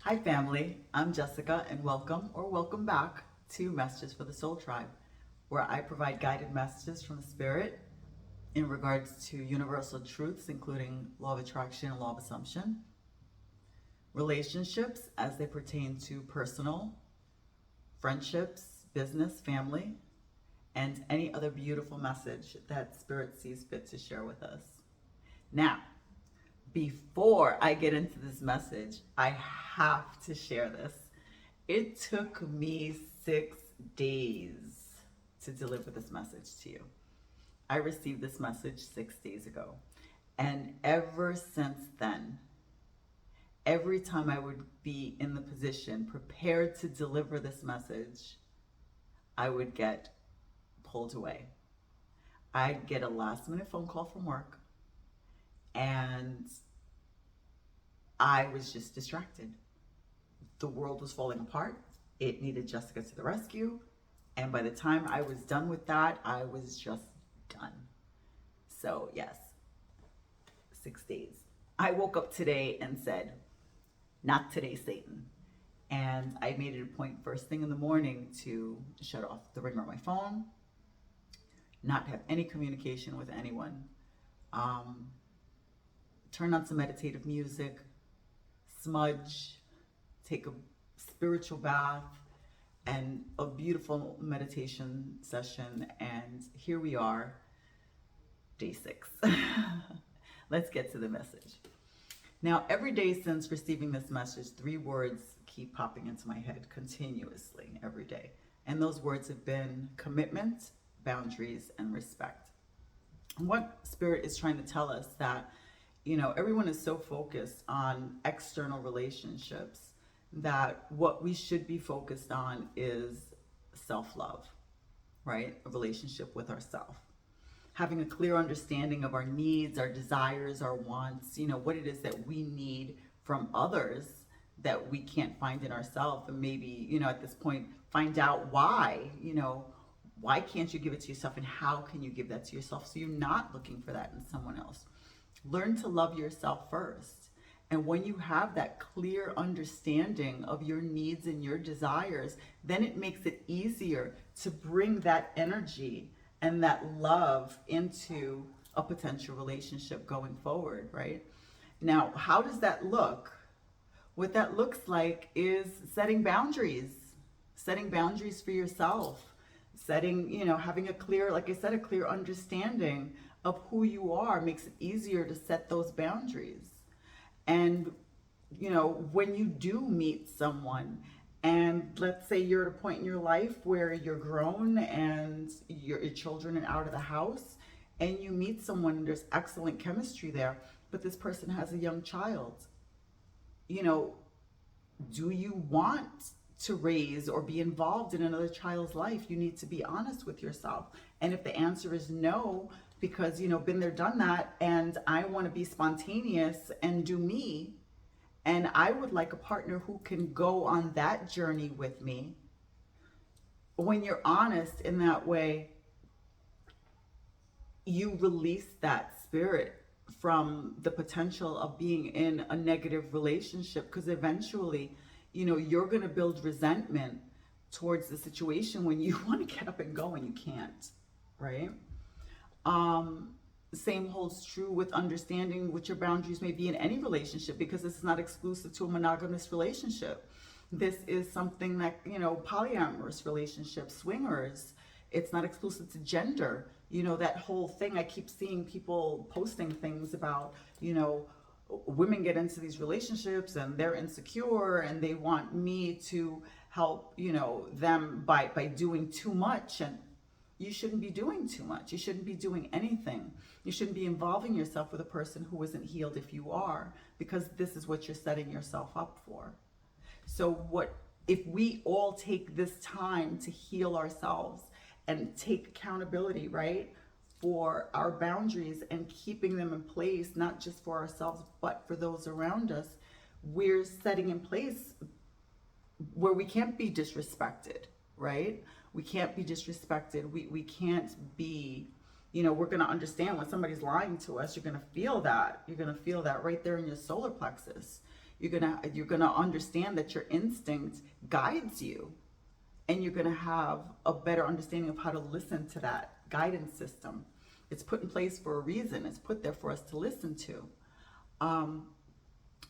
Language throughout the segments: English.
Hi, family. I'm Jessica, and welcome back to Messages for the Soul Tribe, where I provide guided messages from the Spirit in regards to universal truths, including law of attraction and law of assumption, relationships as they pertain to personal, friendships, business, family, and any other beautiful message that Spirit sees fit to share with us. Now, before I get into this message, I have to share this. It took me 6 days to deliver this message to you. I received this message 6 days ago. And ever since then, every time I would be in the position prepared to deliver this message, I would get pulled away. I'd get a last minute phone call from work, and I was just distracted. The world was falling apart. It needed Jessica to the rescue. And by the time I was done with that, I was just done. So, yes, 6 days. I woke up today and said, not today, Satan. And I made it a point first thing in the morning to shut off the ringer on my phone, not have any communication with anyone, turn on some meditative music, smudge, take a spiritual bath, and a beautiful meditation session. And here we are, day 6. Let's get to the message. Now, every day since receiving this message, 3 words keep popping into my head continuously every day. And those words have been commitment, boundaries, and respect. And what Spirit is trying to tell us that, everyone is so focused on external relationships that what we should be focused on is self-love, right? A relationship with ourselves. Having a clear understanding of our needs, our desires, our wants, what it is that we need from others that we can't find in ourselves. And maybe, at this point, find out why, why can't you give it to yourself, and how can you give that to yourself so you're not looking for that in someone else. Learn to love yourself first. And when you have that clear understanding of your needs and your desires, then it makes it easier to bring that energy and that love into a potential relationship going forward, right? Now, how does that look? What that looks like is setting boundaries for yourself, having a clear, like I said, a clear understanding of who you are makes it easier to set those boundaries. And, when you do meet someone, and let's say you're at a point in your life where you're grown and your children are out of the house, and you meet someone and there's excellent chemistry there, but this person has a young child, do you want to raise or be involved in another child's life? You need to be honest with yourself. And if the answer is no, because, been there, done that, and I want to be spontaneous and do me, and I would like a partner who can go on that journey with me. When you're honest in that way, you release that spirit from the potential of being in a negative relationship, because eventually, you're going to build resentment towards the situation when you want to get up and go and you can't, right? Same holds true with understanding what your boundaries may be in any relationship, because this is not exclusive to a monogamous relationship. This is something that, polyamorous relationships, swingers, it's not exclusive to gender. That whole thing, I keep seeing people posting things about, women get into these relationships and they're insecure and they want me to help, them by doing too much. And you shouldn't be doing too much. You shouldn't be doing anything. You shouldn't be involving yourself with a person who isn't healed if you are, because this is what you're setting yourself up for. So if we all take this time to heal ourselves and take accountability, right, for our boundaries and keeping them in place, not just for ourselves, but for those around us, we're setting in place where we can't be disrespected, right? We can't be disrespected. We can't be, we're going to understand when somebody's lying to us. You're going to feel that. You're going to feel that right there in your solar plexus. You're gonna understand that your instinct guides you, and you're gonna have a better understanding of how to listen to that guidance system. It's put in place for a reason. It's put there for us to listen to.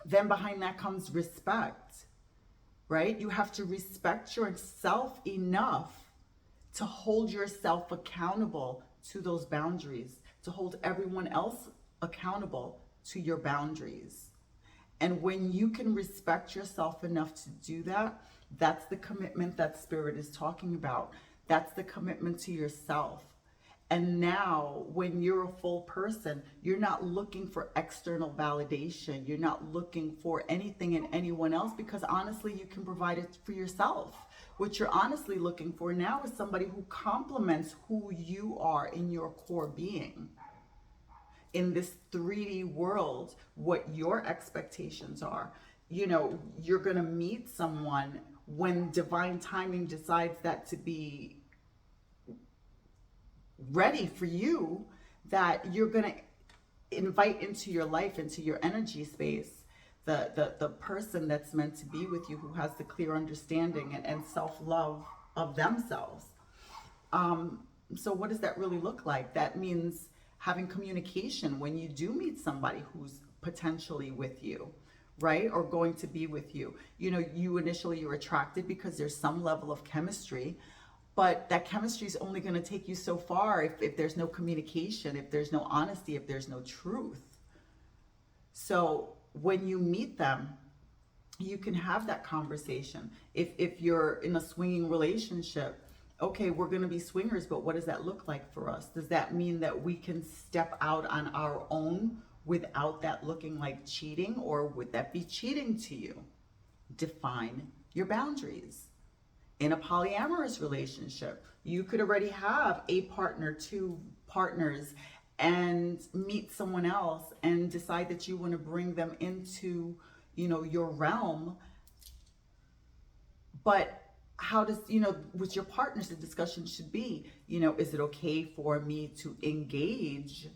Then behind that comes respect, right? You have to respect yourself enough to hold yourself accountable to those boundaries, to hold everyone else accountable to your boundaries. And when you can respect yourself enough to do that, that's the commitment that Spirit is talking about. That's the commitment to yourself. And now, when you're a full person, you're not looking for external validation. You're not looking for anything in anyone else, because honestly, you can provide it for yourself. What you're honestly looking for now is somebody who complements who you are in your core being. In this 3D world, what your expectations are. You're going to meet someone when divine timing decides that to be ready for you, that you're going to invite into your life, into your energy space, the person that's meant to be with you, who has the clear understanding and self-love of themselves. So what does that really look like? That means having communication when you do meet somebody who's potentially with you, right? Or going to be with you. You're attracted because there's some level of chemistry, but that chemistry is only going to take you so far if there's no communication, if there's no honesty, if there's no truth. So when you meet them, you can have that conversation. If you're in a swinging relationship, okay, we're going to be swingers, but what does that look like for us? Does that mean that we can step out on our own without that looking like cheating, or would that be cheating to you? Define your boundaries. In a polyamorous relationship, you could already have a partner, 2 partners, and meet someone else and decide that you want to bring them into, your realm. But how does, with your partners, the discussion should be, is it okay for me to engage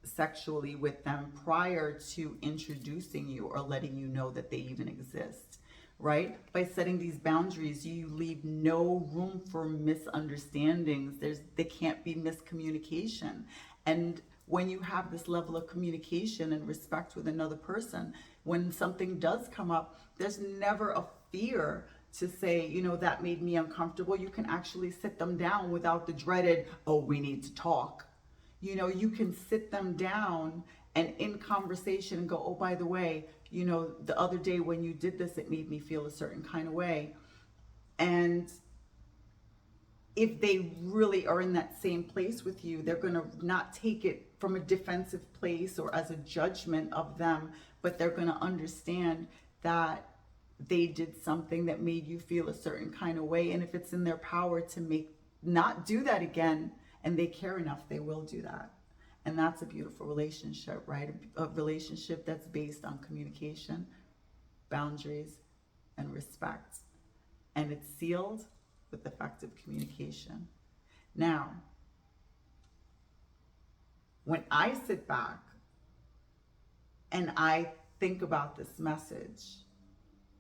sexually with them prior to introducing you or letting you know that they even exist? Right? By setting these boundaries, you leave no room for misunderstandings. There can't be miscommunication. And when you have this level of communication and respect with another person, when something does come up, there's never a fear to say, that made me uncomfortable. You can actually sit them down without the dreaded, oh, we need to talk. You can sit them down and in conversation go, oh, by the way, the other day when you did this, it made me feel a certain kind of way. And if they really are in that same place with you, they're going to not take it from a defensive place or as a judgment of them, but they're going to understand that they did something that made you feel a certain kind of way. And if it's in their power to not do that again, and they care enough, they will do that. And that's a beautiful relationship, right? A relationship that's based on communication, boundaries, and respect. And it's sealed with effective communication. Now, when I sit back and I think about this message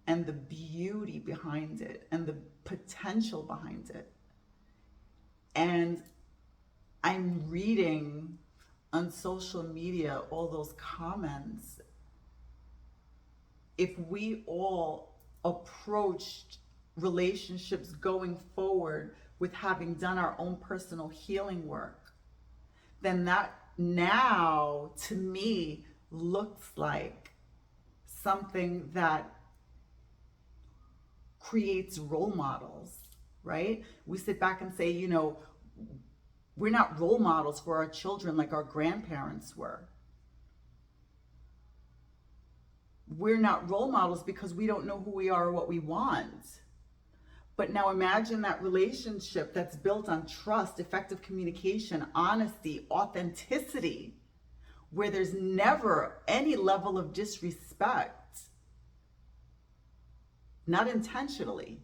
and the beauty behind it and the potential behind it, and I'm reading on social media all those comments, if we all approached relationships going forward with having done our own personal healing work, then that now to me looks like something that creates role models, right? We sit back and say, we're not role models for our children like our grandparents were. We're not role models because we don't know who we are or what we want. But now imagine that relationship that's built on trust, effective communication, honesty, authenticity, where there's never any level of disrespect, not intentionally.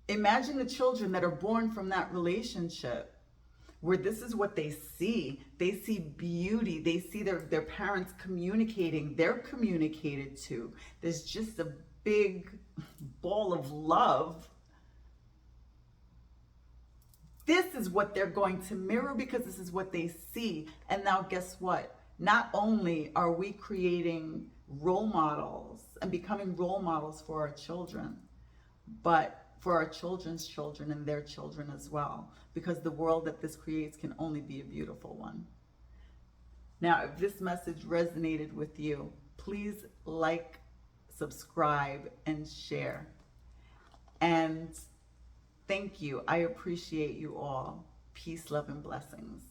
Imagine the children that are born from that relationship where this is what they see. They see beauty. They see their parents communicating. They're communicated to. There's just a big ball of love. This is what they're going to mirror because this is what they see. And now guess what? Not only are we creating role models and becoming role models for our children, but for our children's children and their children as well, because the world that this creates can only be a beautiful one. Now, if this message resonated with you, please like, subscribe, and share. And thank you. I appreciate you all. Peace, love, and blessings.